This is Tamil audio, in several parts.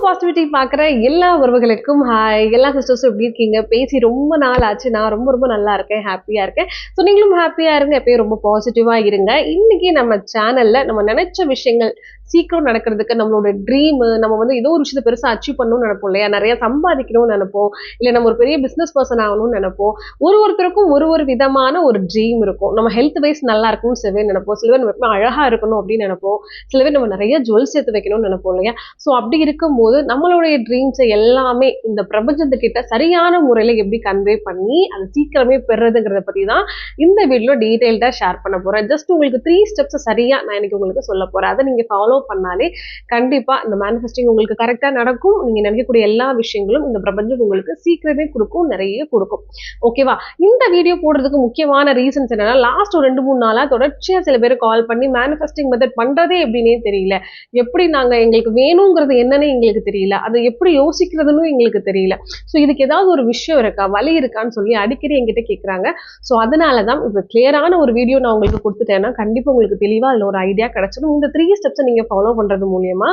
பாசிட்டிவிட்டி பார்க்குற எல்லா உறவுகளுக்கும் ஹாய். எல்லா சிஸ்டர்ஸும் எப்படி இருக்கீங்க? பேசி ரொம்ப நாள் ஆச்சு. நான் ரொம்ப ரொம்ப நல்லா இருக்கேன், ஹாப்பியா இருக்கேன். ஸோ நீங்களும் ஹாப்பியா இருங்க, எப்பயும் ரொம்ப பாசிட்டிவா இருங்க. இன்னைக்கு நம்ம சேனல்ல நம்ம நினைச்ச விஷயங்கள் சீக்கிரம் நடக்கிறதுக்கு, நம்மளோட ட்ரீம், நம்ம வந்து ஏதோ ஒரு விஷயத்தை பெருசா அச்சீவ் பண்ணணும்னு நினைப்போம் இல்லையா? நிறைய சம்பாதிக்கணும்னு நினைப்போம், இல்லை நம்ம ஒரு பெரிய பிசினஸ் பர்சன் ஆகணும்னு நினைப்போம். ஒருத்தருக்கும் ஒரு விதமான ஒரு ட்ரீம் இருக்கும். நம்ம ஹெல்த் வைஸ் நல்லா இருக்கணும்னு சில பேர் நினைப்போம், சில பேர் நம்ம அழகா இருக்கணும் அப்படின்னு நினைப்போம், சில பேர் நம்ம நிறைய ஜுவல்ஸ் சேர்த்து வைக்கணும்னு நினைப்போம் இல்லையா? ஸோ அப்படி இருக்கும்போது நம்மளுடைய ட்ரீம்ஸை எல்லாமே இந்த பிரபஞ்சத்துக்கிட்ட சரியான முறையில் எப்படி கன்வே பண்ணி அதை சீக்கிரமே பெறுறதுங்கிறத பற்றி தான் இந்த வீடியோ டீட்டெயில்டாக ஷேர் பண்ண போகிறேன். ஜஸ்ட் உங்களுக்கு 3 ஸ்டெப்ஸ் சரியாக நான் இன்னைக்கு உங்களுக்கு சொல்ல போகிறேன். அதை நீங்கள் ஃபாலோ பண்ணாலே கண்டிப்பாக இந்த மேனிஃபெஸ்டிங் உங்களுக்கு கரெக்டாக நடக்கும். நீங்கள் நினைக்கக்கூடிய எல்லா விஷயங்களும் இந்த பிரபஞ்சம் உங்களுக்கு சீக்கிரமே கொடுக்கும், நிறைய கொடுக்கும். ஓகேவா? இந்த வீடியோ போடுறதுக்கு முக்கியமான ரீசன்ஸ் என்னன்னா, லாஸ்ட் ஒரு 2-3 நாளாக தொடர்ச்சியாக சில பேர் கால் பண்ணி மேனிஃபெஸ்டிங் மெத்தட் பண்ணுறதே எப்படின்னே தெரியல, எப்படி நாங்கள் எங்களுக்கு வேணுங்கிறது என்னன்னு எங்களுக்கு தெரியல, அதை எப்படி யோசிக்கிறதுன்னு எங்களுக்கு தெரியல, ஸோ இதுக்கு ஏதாவது ஒரு விஷயம் இருக்கா, வழி இருக்கான்னு சொல்லி அடிக்கடி என்கிட்ட கேட்குறாங்க. ஸோ அதனால தான் இப்போ கிளியரான ஒரு வீடியோ நான் உங்களுக்கு கொடுத்துட்டேன்னா கண்டிப்பாக உங்களுக்கு தெளிவாக அதில் ஒரு ஐடியா கிடைச்சிடும். இந்த 3 ஸ்டெப்ஸை நீங்கள் ஃபாலோ பண்ணுறது மூலியமா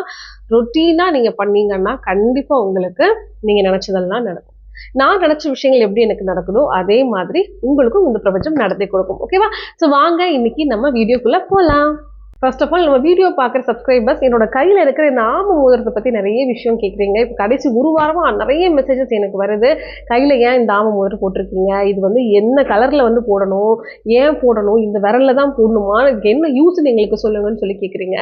ரொட்டீனாக நீங்கள் பண்ணீங்கன்னா கண்டிப்பாக உங்களுக்கு நீங்கள் நினச்சதெல்லாம் நடக்கும். நான் நினைச்ச விஷயங்கள் எப்படி எனக்கு நடக்குதோ அதே மாதிரி உங்களுக்கும் இந்த பிரபஞ்சம் நடத்தி கொடுக்கும். ஓகேவா? ஸோ வாங்க இன்னைக்கு நம்ம வீடியோக்குள்ள போகலாம். ஃபர்ஸ்ட் ஆஃப் ஆல் நம்ம வீடியோ பார்க்குற சப்ஸ்கிரைபர்ஸ் என்னோட கையில் இருக்கிற இந்த ஆம மோதிரத்தை பற்றி நிறைய விஷயம் கேட்குறீங்க. இப்போ கடைசி ஒரு வாரமாக நிறைய மெசேஜஸ் எனக்கு வருது. கையில் ஏன் இந்த ஆம மோதிரம் போட்டிருக்கீங்க, இது வந்து என்ன கலரில் வந்து போடணும், ஏன் போடணும், இந்த விரலில் தான் போடணுமா, இதுக்கு என்ன யூஸ்ன்னு எங்களுக்கு சொல்லுங்கன்னு சொல்லி கேட்குறீங்க.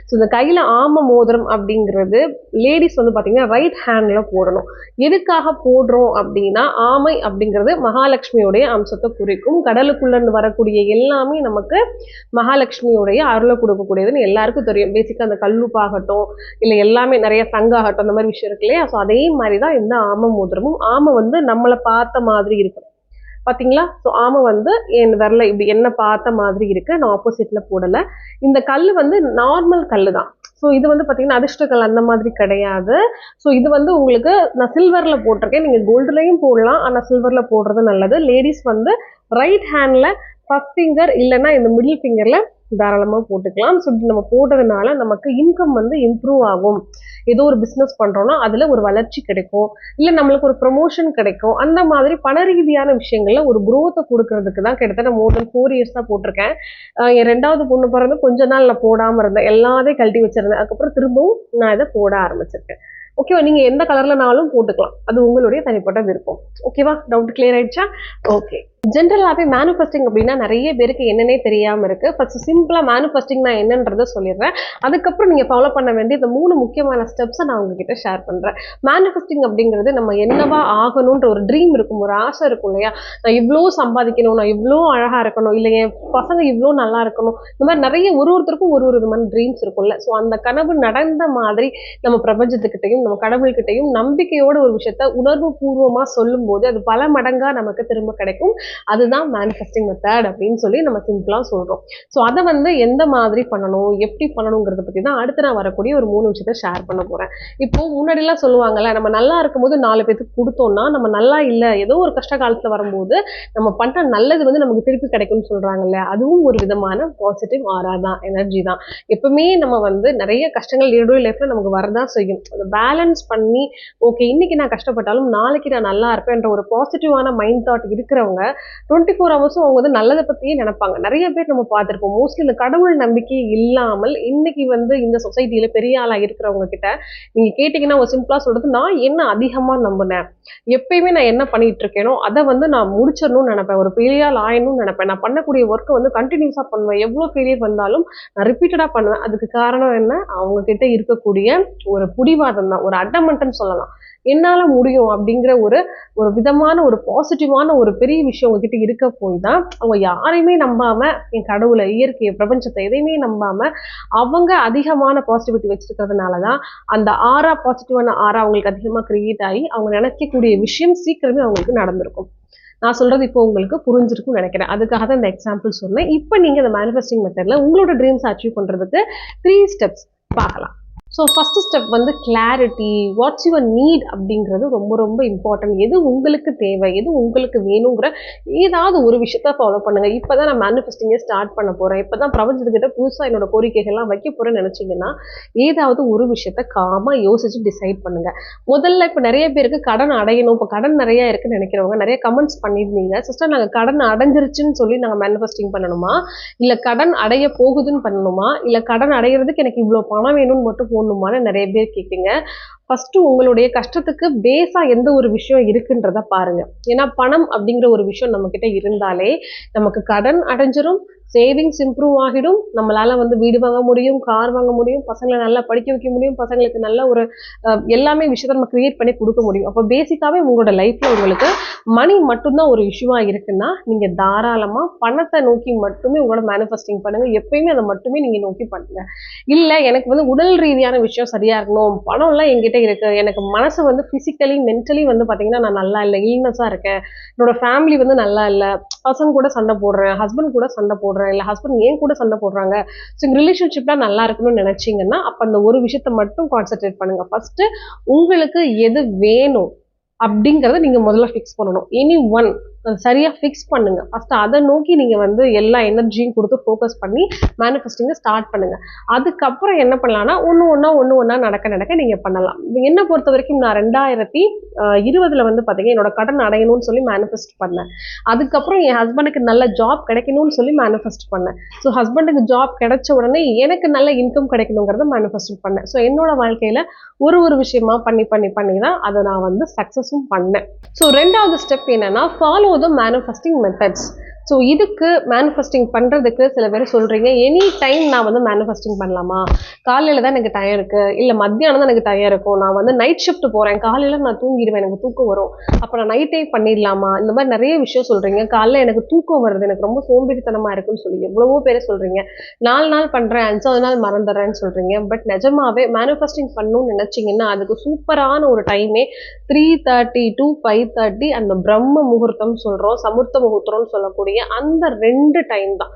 ஸோ இந்த கையில் ஆம மோதிரம் அப்படிங்கிறது லேடிஸ் வந்து பார்த்தீங்கன்னா ரைட் ஹேண்டில் போடணும். எதுக்காக போடுறோம் அப்படின்னா, ஆமை அப்படிங்கிறது மகாலட்சுமியோடைய அம்சத்தை குறிக்கும். கடலுக்குள்ளேருந்து வரக்கூடிய எல்லாமே நமக்கு மகாலட்சுமியோடைய அருளை கொடுக்கக்கூடியதுன்னு எல்லாருக்கும் தெரியும். பேசிக்காக அந்த கல்லுப்பாகட்டும், இல்லை எல்லாமே நிறைய சங்காகட்டும், அந்த மாதிரி விஷயம் இருக்கு இல்லையா? ஸோ அதே மாதிரி தான் இந்த ஆம மோதிரமும். ஆமை வந்து நம்மளை பார்த்த மாதிரி இருக்கும் பார்த்தீங்களா? ஸோ ஆமை வந்து என் விரல இப்படி என்ன பார்த்த மாதிரி இருக்கு, நான் ஆப்போசிட்ல போடலை. இந்த கல் வந்து நார்மல் கல் தான். ஸோ இது வந்து பார்த்தீங்கன்னா அதிர்ஷ்ட கல் அந்த மாதிரி கிடையாது. ஸோ இது வந்து உங்களுக்கு நான் சில்வர்ல போட்டிருக்கேன், நீங்கள் கோல்டுலையும் போடலாம், ஆனால் சில்வர்ல போடுறது நல்லது. லேடிஸ் வந்து ரைட் ஹேண்ட்ல ஃபர்ஸ்ட் ஃபிங்கர் இல்லைன்னா இந்த மிடில் ஃபிங்கர்ல தாராளமாக போட்டுக்கலாம். ஸோ இப்படி நம்ம போடுறதுனால நமக்கு இன்கம் வந்து இம்ப்ரூவ் ஆகும். ஏதோ ஒரு பிஸ்னஸ் பண்ணுறோன்னா அதில் ஒரு வளர்ச்சி கிடைக்கும், இல்லை நம்மளுக்கு ஒரு ப்ரொமோஷன் கிடைக்கும். அந்த மாதிரி பண ரீதியான விஷயங்கள்ல ஒரு குரோத்தை கொடுக்கறதுக்கு தான் கிட்டத்தட்ட மோர் தென் 4 இயர்ஸ் தான் போட்டிருக்கேன். என் 2வது பொண்ணு பிறந்து கொஞ்ச நாள் நான் போடாமல் இருந்தேன், எல்லாத்தையும் கழட்டி வச்சிருந்தேன். அதுக்கப்புறம் திரும்பவும் நான் இதை போட ஆரம்பிச்சிருக்கேன். ஓகேவா? நீங்கள் எந்த கலர்லனாலும் போட்டுக்கலாம், அது உங்களுடைய தனிப்பட்ட விருப்பம். ஓகேவா? டவுட் கிளியர் ஆயிடுச்சா? ஓகே. ஜென்ரலாகவே மேனிஃபெஸ்டிங் அப்படின்னா நிறைய பேருக்கு என்னன்னே தெரியாமல் இருக்கு. ஃபர்ஸ்ட் சிம்பிளாக மேனிஃபெஸ்டிங்னா என்னன்றதை சொல்லிடுறேன். அதுக்கப்புறம் நீங்கள் ஃபாலோ பண்ண வேண்டிய இந்த 3 முக்கியமான ஸ்டெப்ஸை நான் உங்ககிட்ட ஷேர் பண்ணுறேன். மேனிஃபெஸ்டிங் அப்படிங்கிறது நம்ம என்னவா ஆகணுன்ற ஒரு ட்ரீம் இருக்கும், ஒரு ஆசை இருக்கும் இல்லையா? நான் இவ்வளோ சம்பாதிக்கணும், நான் இவ்வளோ அழகாக இருக்கணும், இல்லை என் பசங்க இவ்வளோ நல்லா இருக்கணும், இந்த மாதிரி நிறைய ஒருத்தருக்கும் ஒரு விதமான ட்ரீம்ஸ் இருக்கும்ல. ஸோ அந்த கனவு நடந்த மாதிரி நம்ம பிரபஞ்சத்துக்கிட்டையும் நம்ம கடவுள்கிட்டையும் நம்பிக்கையோட ஒரு விஷயத்த உணர்வு பூர்வமாக சொல்லும் போது அது பல மடங்காக நமக்கு திரும்ப கிடைக்கும். அதுதான் மேனிஃபெஸ்டிங் மெத்தட் அப்படின்னு சொல்லி நம்ம சிம்பிளா சொல்றோம். ஸோ அதை வந்து எந்த மாதிரி பண்ணணும், எப்படி பண்ணணுங்கிறத பத்தி தான் அடுத்து நான் வரக்கூடிய ஒரு 3 விஷயத்த ஷேர் பண்ண போறேன். இப்போ முன்னாடிலாம் சொல்லுவாங்கல்ல, நம்ம நல்லா இருக்கும்போது 4 பேருக்கு கொடுத்தோம்னா நம்ம நல்லா இல்லை, ஏதோ ஒரு கஷ்ட காலத்துல வரும்போது நம்ம பண்ற நல்லது வந்து நமக்கு திருப்பி கிடைக்கும்னு சொல்றாங்கல்ல, அதுவும் ஒரு விதமான பாசிட்டிவ் ஆரா தான், எனர்ஜி தான். எப்பவுமே நம்ம வந்து நிறைய கஷ்டங்கள் என்னுடைய லைஃப்ல நமக்கு வரதான் செய்யும். அதை பேலன்ஸ் பண்ணி ஓகே இன்னைக்கு நான் கஷ்டப்பட்டாலும் நாளைக்கு நான் நல்லா இருப்பேன்ற ஒரு பாசிட்டிவான மைண்ட் தாட் இருக்கிறவங்க 24 ஹவர்ஸும் அவங்க வந்து நல்லதை பற்றியே நினைப்பாங்க. நிறைய பேர் நம்ம பார்த்துருப்போம். மோஸ்ட்லி இந்த கடவுள் நம்பிக்கை இல்லாமல் இன்னைக்கு வந்து இந்த சொசைட்டியில பெரிய ஆளாக இருக்கிறவங்க கிட்ட நீங்க கேட்டீங்கன்னா அவங்க சிம்பிளா சொல்றது, நான் என்ன அதிகமா நம்பினேன், எப்பயுமே நான் என்ன பண்ணிட்டு இருக்கேனோ அதை வந்து நான் முடிச்சிடணும்னு நினைப்பேன், ஒரு பெரிய ஆள் ஆயணும்னு நினைப்பேன், நான் பண்ணக்கூடிய ஒர்க்கை வந்து கண்டினியூஸா பண்ணுவேன், எவ்வளோ ஃபெயிலியர் வந்தாலும் நான் ரிப்பீட்டடா பண்ணுவேன். அதுக்கு காரணம் என்ன? அவங்க கிட்ட இருக்கக்கூடிய ஒரு புடிவாதம் தான், ஒரு அடமெண்ட்னு சொல்லலாம். என்னால முடியும் அப்படிங்கிற ஒரு ஒரு விதமான ஒரு பாசிட்டிவான ஒரு பெரிய விஷயம் உங்ககிட்ட இருக்க போய் தான் அவங்க யாரையுமே நம்பாம, என் கடவுளை, இயற்கையை, பிரபஞ்சத்தை எதையுமே நம்பாம அவங்க அதிகமான பாசிட்டிவிட்டி வச்சிருக்கிறதுனாலதான் அந்த ஆரா, பாசிட்டிவான ஆரா அவங்களுக்கு அதிகமா கிரியேட் ஆகி அவங்க நினைக்கக்கூடிய விஷயம் சீக்கிரமே அவங்களுக்கு நடந்திருக்கும். நான் சொல்றது இப்போ உங்களுக்கு புரிஞ்சிருக்கும்னு நினைக்கிறேன். அதுக்காக தான் இந்த எக்ஸாம்பிள் சொன்னேன். இப்போ நீங்க இந்த மேனிஃபெஸ்டிங் மெத்தட்ல உங்களோட ட்ரீம்ஸ் அச்சீவ் பண்றதுக்கு 3 ஸ்டெப்ஸ் பார்க்கலாம். ஸோ ஃபர்ஸ்ட் ஸ்டெப் வந்து கிளாரிட்டி, வாட்ஸ் யுவர் நீட் அப்படிங்கிறது ரொம்ப ரொம்ப இம்பார்ட்டன்ட். எது உங்களுக்கு தேவை, எது உங்களுக்கு வேணுங்கிற ஏதாவது ஒரு விஷயத்த ஃபாலோ பண்ணுங்க. இப்போ தான் நான் மேனிஃபெஸ்டிங்கே ஸ்டார்ட் பண்ண போகிறேன், இப்போ தான் பிரபஞ்சத்துக்கிட்ட புதுசாக என்னோட கோரிக்கைகள்லாம் வைக்க போகிறேன்னு நினச்சிங்கன்னா ஏதாவது ஒரு விஷயத்த காமாக யோசிச்சு டிசைட் பண்ணுங்க. முதல்ல இப்போ நிறைய பேருக்கு கடன் அடையணும், இப்போ கடன் நிறைய இருக்குன்னு நினைக்கிறவங்க நிறைய கமெண்ட்ஸ் பண்ணியிருந்தீங்க. சிஸ்டர் நாங்கள் கடன் அடைஞ்சிருச்சுன்னு சொல்லி நாங்கள் மேனிஃபெஸ்டிங் பண்ணணுமா, இல்லை கடன் அடைய போகுதுன்னு பண்ணணுமா, இல்லை கடன் அடைகிறதுக்கு எனக்கு இவ்வளோ பணம் வேணும்னு மட்டும் போடணுமான்னு நிறைய பேர் கேட்குங்க. ஃபர்ஸ்ட் உங்களுடைய கஷ்டத்துக்கு பேஸா எந்த ஒரு விஷயம் இருக்குன்றத பாருங்க. ஏன்னா பணம் அப்படிங்கிற ஒரு விஷயம் நம்ம கிட்ட இருந்தாலே நமக்கு கடன் அடைஞ்சிரும், சேவிங்ஸ் இம்ப்ரூவ் ஆகிடும், நம்மளால வந்து வீடு வாங்க முடியும், கார் வாங்க முடியும், பசங்களை நல்லா படிக்க வைக்க முடியும், பசங்களுக்கு நல்ல ஒரு எல்லாமே விஷயத்த நம்ம கிரியேட் பண்ணி கொடுக்க முடியும். அப்போ பேசிக்காவே உங்களோட லைஃப்ல உங்களுக்கு மணி மட்டும்தான் ஒரு இஷ்யூவா இருக்குன்னா நீங்க தாராளமா பணத்தை நோக்கி மட்டுமே உங்களோட மேனிஃபெஸ்டிங் பண்ணுங்க. எப்பயுமே அதை மட்டுமே நீங்க நோக்கி பண்ணுங்க. இல்ல எனக்கு வந்து உடல் ரீதியான விஷயம் சரியா இருக்கணும், பணம் எல்லாம் என்கிட்ட இருக்கு, எனக்கு மனசு வந்து பிசிக்கலி மென்டலி வந்து பாத்தீங்கன்னா நான் நல்லா இல்லை, இல்னஸா இருக்கேன், என்னோட ஃபேமிலி வந்து நல்லா இல்லை, பசங்க கூட சண்டை போடுறேன், ஹஸ்பண்ட் கூட சண்டை போடுறேன், இல்ல ஹஸ்பண்ட் ஏன் கூட சண்டை போடுறாங்க, ஸோ ரிலேஷன்ஷிப்லாம் நல்லா இருக்கணும்னு நினைச்சீங்கன்னா அப்ப அந்த ஒரு விஷயத்த மட்டும் கான்சென்ட்ரேட் பண்ணுங்க. ஃபர்ஸ்ட் உங்களுக்கு எது வேணும் அப்படிங்கறத நீங்க முதல்ல ஃபிக்ஸ் பண்ணணும். எனி ஒன் சரியா ஃபிக்ஸ் பண்ணுங்க. ஃபர்ஸ்ட் அதை நோக்கி நீங்க வந்து எல்லா எனர்ஜியும் கொடுத்து ஃபோக்கஸ் பண்ணி மேனிஃபெஸ்டிங்கை ஸ்டார்ட் பண்ணுங்க. அதுக்கப்புறம் என்ன பண்ணலாம்னா ஒன்று ஒன்றா நடக்க நீங்க பண்ணலாம். என்னை பொறுத்த வரைக்கும் நான் 2020 வந்து பார்த்தீங்கன்னா என்னோட கடன் அடையணும்னு சொல்லி மேனிஃபெஸ்ட் பண்ணேன். அதுக்கப்புறம் என் ஹஸ்பண்டுக்கு நல்ல ஜாப் கிடைக்கணும்னு சொல்லி மேனிஃபெஸ்ட் பண்ணேன். ஸோ ஹஸ்பண்டுக்கு ஜாப் கிடைச்ச உடனே எனக்கு நல்ல இன்கம் கிடைக்கணுங்கிறத மேனிஃபெஸ்ட் பண்ணேன். ஸோ என்னோட வாழ்க்கையில ஒரு விஷயமா பண்ணி தான் அதை நான் வந்து சக்சஸும் பண்ணேன். ஸோ ரெண்டாவது ஸ்டெப் என்னன்னா follow the manifesting methods. So இதுக்கு மேனிஃபெஸ்டிங் பண்ணுறதுக்கு சில பேர் சொல்கிறீங்க எனி டைம் நான் வந்து மேனிஃபெஸ்டிங் பண்ணலாமா, காலையில் தான் எனக்கு டயம் இருக்குது, இல்லை மத்தியானம் தான் எனக்கு டயம் இருக்கும், நான் வந்து நைட் ஷிஃப்ட் போகிறேன், காலையில் நான் தூங்கிடுவேன், எனக்கு தூக்கம் வரும், அப்போ நான் நைட்டே பண்ணிடலாமா, இந்த மாதிரி நிறைய விஷயம் சொல்கிறீங்க. காலையில் எனக்கு தூக்கம் வருது, எனக்கு ரொம்ப சோம்பேறித்தனமாக இருக்குன்னு சொல்லி எவ்வளவோ பேர் சொல்கிறீங்க. 4 நாள் பண்ணுறேன், 5வது நாள் மறந்துடுறேன்னு சொல்கிறீங்க. பட் நிஜமாவே மேனிஃபெஸ்டிங் பண்ணணும்னு நினச்சிங்கன்னா அதுக்கு சூப்பரான ஒரு டைமே 3:30 to 5:30 அந்த பிரம்ம முகூர்த்தம் சொல்கிறோம், சமுர்த்த முகூர்த்தம்னு சொல்லக்கூடிய அந்த 2 டைம் தான்.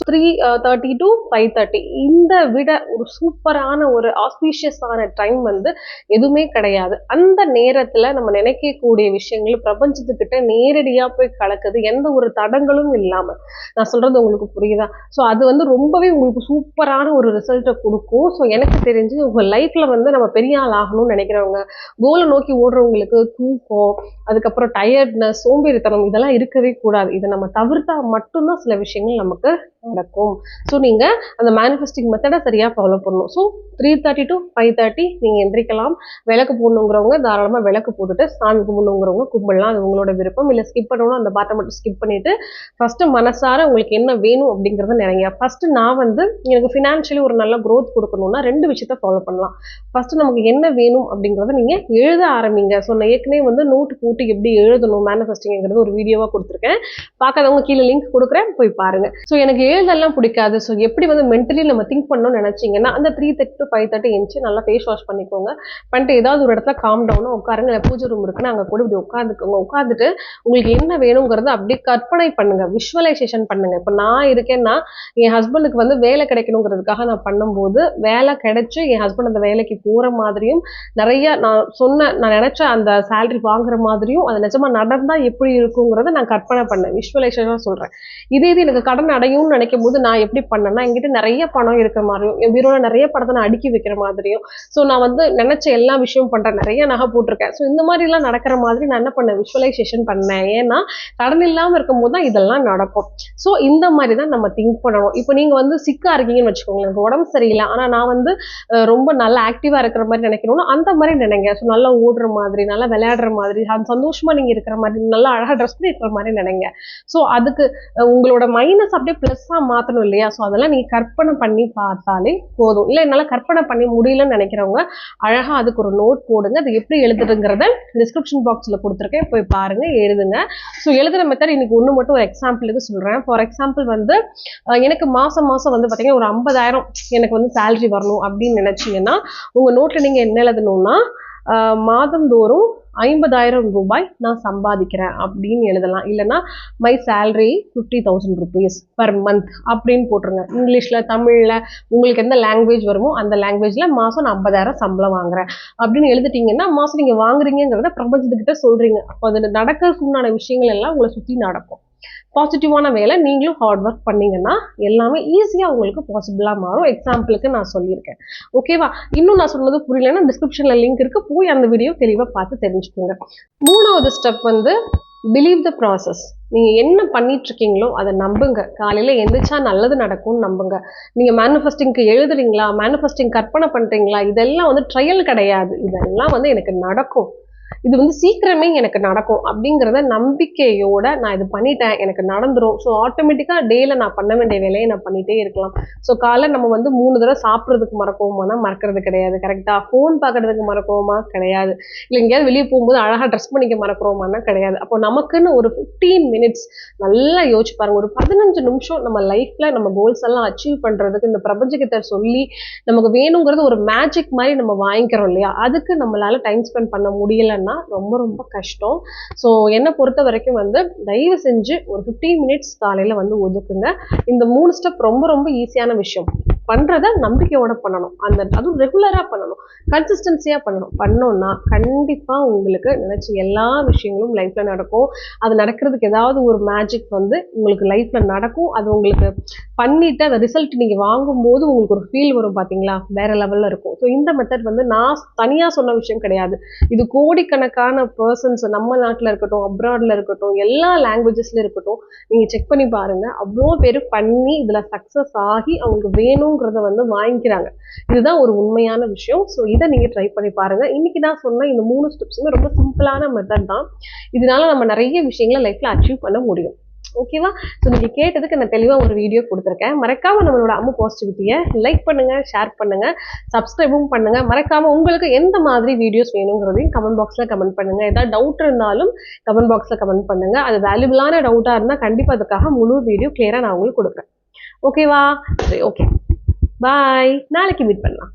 3:30 to 5:30 இந்த விட ஒரு சூப்பரான ஒரு ஆஸ்பீஷியஸான டைம் வந்து எதுவுமே கிடையாது. அந்த நேரத்துல நம்ம நினைக்கக்கூடிய விஷயங்கள் பிரபஞ்சத்துக்கிட்ட நேரடியா போய் கலக்குது, எந்த ஒரு தடங்களும் இல்லாம. நான் சொல்றது உங்களுக்கு புரியுதா? ஸோ அது வந்து ரொம்பவே உங்களுக்கு சூப்பரான ஒரு ரிசல்ட்டை கொடுக்கும். ஸோ எனக்கு தெரிஞ்சு உங்க லைஃப்ல வந்து நம்ம பெரிய ஆள் ஆகணும்னு நினைக்கிறவங்க, கோலை நோக்கி ஓடுறவங்களுக்கு தூக்கம், அதுக்கப்புறம் டயர்ட்னஸ், சோம்பேறித்தனம் இதெல்லாம் இருக்கவே கூடாது. இதை நம்ம தவிர்த்தா மட்டும்தான் சில விஷயங்கள் நமக்கு நடக்கும். ஸோ நீங்க அந்த மேனிஃபெஸ்டிங் மெத்தடை சரியா ஃபாலோ பண்ணணும். ஸோ 3:30 to 5:30 நீங்க எந்திரிக்கலாம். விளக்கு போடணுங்கிறவங்க தாராளமா விளக்கு போட்டுட்டு சாமி கும்பிடணுங்கிறவங்க கும்பிடலாம், அது உங்களோட விருப்பம். இல்லை ஸ்கிப் பண்ணணும் அந்த பாட்டை மட்டும் ஸ்கிப் பண்ணிட்டு ஃபர்ஸ்ட் மனசார உங்களுக்கு என்ன வேணும் அப்படிங்கிறத நினைங்க. ஃபர்ஸ்ட் நான் வந்து எனக்கு ஃபினான்ஷியலி ஒரு நல்ல க்ரோத் கொடுக்கணும்னா 2 விஷயத்த ஃபாலோ பண்ணலாம். ஃபர்ஸ்ட் நமக்கு என்ன வேணும் அப்படிங்கிறத நீங்க எழுத ஆரம்பிங்க. ஸோ நான் ஏற்கனவே வந்து நோட் போட்டு எப்படி எழுதணும் மேனிஃபெஸ்டிங்கிறது ஒரு வீடியோவா கொடுத்துருக்கேன், பார்க்காதவங்க கீழே லிங்க் கொடுக்குறேன், போய் பாருங்க. ஸோ எனக்கு எழுதெல்லாம் பிடிக்காது, ஸோ எப்படி வந்து மென்டலி நம்ம திங்க் பண்ணணும்னு நினைச்சீங்கன்னா அந்த 3:30 to 5:30 எந்திச்சு நல்லா ஃபேஸ் வாஷ் பண்ணிக்கோங்க. பண்ணிட்டு ஏதாவது ஒரு இடத்துல காம் டவுனாக உட்காருங்க. இல்லை பூஜை ரூம் இருக்குன்னு அங்கே கூட இப்படி உட்காந்துக்கோங்க. உட்காந்துட்டு உங்களுக்கு என்ன வேணுங்கிறத அப்படியே கற்பனை பண்ணுங்க, விஷுவலைசேஷன் பண்ணுங்க. இப்போ நான் இருக்கேன்னா என் ஹஸ்பண்டுக்கு வந்து வேலை கிடைக்கணுங்கிறதுக்காக நான் பண்ணும்போது வேலை கிடைச்சு என் ஹஸ்பண்ட் அந்த வேலைக்கு போகிற மாதிரியும் நிறைய நான் நினைச்ச அந்த சேலரி வாங்குற மாதிரியும் அது நிஜமா நடந்தா எப்படி இருக்குங்கிறத நான் கற்பனை பண்ணேன், விஷுவலைசேஷன் சொல்றேன். இது எனக்கு கடன் அடையும்னு நினைக்கும் போது நான் எப்படி பண்ணேன்னா என்கிட்ட நிறைய பணம் இருக்கிற மாதிரியும் என் பீரோல நிறைய பணத்தை நான் அடுக்கி வைக்கிற மாதிரியும், ஸோ நான் வந்து நினைச்ச எல்லா விஷயமும் பண்றேன், நிறைய நகை போட்டிருக்கேன். ஸோ இந்த மாதிரி எல்லாம் நடக்கிற மாதிரி நான் என்ன பண்ணேன், விஷுவலைசேஷன் பண்ணேன். ஏன்னா கடன் இல்லாம இருக்கும் போது தான் இதெல்லாம் நடக்கும். ஸோ இந்த மாதிரி தான் நம்ம திங்க் பண்ணணும். இப்போ நீங்க வந்து சிக்கா இருக்கீங்கன்னு வச்சுக்கோங்களேன், எனக்கு உடம்பு சரியில்லை ஆனா நான் வந்து ரொம்ப நல்லா ஆக்டிவா இருக்கிற மாதிரி நினைக்கணும்னா அந்த மாதிரி நினைங்க. ஸோ நல்லா ஓடுற மாதிரி, நல்லா விளையாடுற மாதிரி, சந்தோஷமா நீங்க இருக்கிற மாதிரி, நல்லா அழகா ட்ரெஸ் பண்ணி இருக்கிற மாதிரி நினைங்க. ஸோ அதுக்கு உங்களோட மைனஸ் அப்படியே பிளஸ்ஸா மாத்தணும் இல்லையா? ஸோ அதெல்லாம் நீங்க கற்பனை பண்ணி பார்த்தாலே போதும். இல்லை என்னால கற்பனை பண்ணி முடியலன்னு நினைக்கிறவங்க அழகா அதுக்கு ஒரு நோட் போடுங்க. அது எப்படி எழுதுறதுங்கிறத டிஸ்கிரிப்ஷன் பாக்ஸ்ல கொடுத்துருக்கேன், போய் பாருங்க, எழுதுங்க. ஸோ எழுதுற மெத்தட் இன்னைக்கு ஒன்று மட்டும் ஒரு எக்ஸாம்பிளுக்கு சொல்றேன். ஃபார் எக்ஸாம்பிள் வந்து எனக்கு மாசம் வந்து பார்த்தீங்கன்னா ஒரு 50,000 எனக்கு வந்து சேலரி வரணும் அப்படின்னு நினைச்சீங்கன்னா உங்க நோட்ல நீங்க என்ன எழுதணும்னா மாதந்தோறும் 50,000 ரூபாய் நான் சம்பாதிக்கிறேன் அப்படின்னு எழுதலாம். இல்லைன்னா my salary 50,000 rupees per month அப்படின்னு போட்டுருங்க. இங்கிலீஷ்ல தமிழ்ல உங்களுக்கு எந்த லாங்குவேஜ் வருமோ அந்த லாங்குவேஜ்ல மாசம் நான் 50,000 சம்பளம் வாங்குறேன் அப்படின்னு எழுதிட்டீங்கன்னா மாசம் நீங்க வாங்குறீங்கிறத பிரபஞ்சத்துக்கிட்ட சொல்றீங்க. அப்போ அது நடக்கிறதுக்கு உண்டான விஷயங்கள் எல்லாம் உங்களை சுத்தி நடக்கும். பாசிட்டிவான வேலை நீங்களும் ஹார்ட் ஒர்க் பண்ணீங்கன்னா எல்லாமே ஈஸியாக உங்களுக்கு பாசிபிளாக மாறும். எக்ஸாம்பிளுக்கு நான் சொல்லியிருக்கேன். ஓகேவா? இன்னும் நான் சொன்னது புரியலன்னா டிஸ்கிரிப்ஷனில் லிங்க் இருக்கு, போய் அந்த வீடியோ தெளிவாக பார்த்து தெரிஞ்சுக்கோங்க. 3வது ஸ்டெப் வந்து பிலீவ் த ப்ராசஸ். நீங்கள் என்ன பண்ணிட்டு இருக்கீங்களோ அதை நம்புங்க. காலையில் எந்திரிச்சா நல்லது நடக்கும்னு நம்புங்க. நீங்கள் மேனிஃபெஸ்டிங்க்கு எழுதுறீங்களா, மேனிஃபெஸ்டிங் கற்பனை பண்ணுறீங்களா, இதெல்லாம் வந்து ட்ரையல் கிடையாது. இதெல்லாம் வந்து எனக்கு நடக்கும், இது வந்து சீக்கிரமே எனக்கு நடக்கும் அப்படிங்கிறத நம்பிக்கையோட நான் இது பண்ணிட்டேன், எனக்கு நடந்துரும். ஸோ ஆட்டோமேட்டிக்காக டேல நான் பண்ண வேண்டிய வேலையை நான் பண்ணிட்டே இருக்கலாம். ஸோ காலைல நம்ம வந்து 3 தடவை சாப்பிட்றதுக்கு மறக்குவோமானா மறக்கிறது கிடையாது. கரெக்டாக ஃபோன் பார்க்கறதுக்கு மறக்குவோமா கிடையாது. இல்லை எங்கேயாவது வெளியே போகும்போது அழகாக ட்ரெஸ் பண்ணிக்க மறக்கிறோமானா கிடையாது. அப்போ நமக்குன்னு ஒரு 15 minutes நல்லா யோசிச்சு பாருங்க. ஒரு 15 நிமிஷம் நம்ம லைஃப்ல நம்ம கோல்ஸ் எல்லாம் அச்சீவ் பண்றதுக்கு இந்த பிரபஞ்சக்கிட்ட சொல்லி நமக்கு வேணுங்கிறது ஒரு மேஜிக் மாதிரி நம்ம வாங்கிக்கிறோம் இல்லையா, அதுக்கு நம்மளால டைம் ஸ்பெண்ட் பண்ண முடியலன்னா ரொம்ப ரொம்ப கஷ்டம். ஸோ என்னை பொறுத்த வரைக்கும் வந்து தயவு செஞ்சு ஒரு 15 minutes காலையில வந்து ஒதுக்குங்க. இந்த 3 ஸ்டெப் ரொம்ப ரொம்ப ஈஸியான விஷயம். பண்றத நம்பிக்கையோட பண்ணணும், அதுவும் ரெகுலரா பண்ணணும், கன்சிஸ்டன்சியா பண்ணணும். பண்ணோம்னா கண்டிப்பா உங்களுக்கு நினைச்ச எல்லா விஷயங்களும் லைஃப்ல நடக்கும். அது நடக்கிறதுக்கு ஏதாவது ஒரு மேஜிக் வந்து உங்களுக்கு லைஃப்ல நடக்கும். அது உங்களுக்கு பண்ணிட்டு அந்த ரிசல்ட் நீங்க வாங்கும்போது உங்களுக்கு ஒரு ஃபீல் வரும் பாத்தீங்களா, வேற லெவல்ல இருக்கும். ஸோ இந்த மெத்தட் வந்து நான் தனியா சொன்ன விஷயம் கிடையாது. இது கோடிக்கணக்கான பர்சன்ஸ் நம்ம நாட்டில் இருக்கட்டும், அப்ராட்ல இருக்கட்டும், எல்லா லாங்குவேஜஸ்ல இருக்கட்டும், நீங்க செக் பண்ணி பாருங்க. அவ்வளோ பேர் பண்ணி இதுல சக்சஸ் ஆகி அவங்களுக்கு வேணுங்கிறத வந்து வாங்கிக்கிறாங்க. இதுதான் ஒரு உண்மையான விஷயம். ஸோ இதை நீங்க ட்ரை பண்ணி பாருங்க. இன்னைக்கு நான் சொன்ன இந்த 3 ஸ்டெப்ஸுமே ரொம்ப சிம்பிளான மெத்தட் தான். இதனால நம்ம நிறைய விஷயங்களை லைஃப்ல அச்சீவ் பண்ண முடியும். ஓகேவா? ஸோ நீங்க கேட்டதுக்கு நான் தெளிவா ஒரு வீடியோ கொடுத்துருக்கேன். மறக்காம நம்மளோட அம்மு பாசிட்டிவிட்டியை லைக் பண்ணுங்க, ஷேர் பண்ணுங்க, சப்ஸ்கிரைபும் பண்ணுங்க. மறக்காம உங்களுக்கு எந்த மாதிரி வீடியோஸ் வேணுங்கிறதையும் கமெண்ட் பாக்ஸ்ல கமெண்ட் பண்ணுங்க. ஏதாவது டவுட் இருந்தாலும் கமெண்ட் பாக்ஸ்ல கமெண்ட் பண்ணுங்க. அது வேல்யூபிளான டவுட்டா இருந்தா கண்டிப்பா அதுக்காக முழு வீடியோ கிளியரா நான் உங்களுக்கு கொடுக்குறேன். ஓகேவா? சரி, ஓகே, பாய். நாளைக்கு மீட் பண்ணலாம்.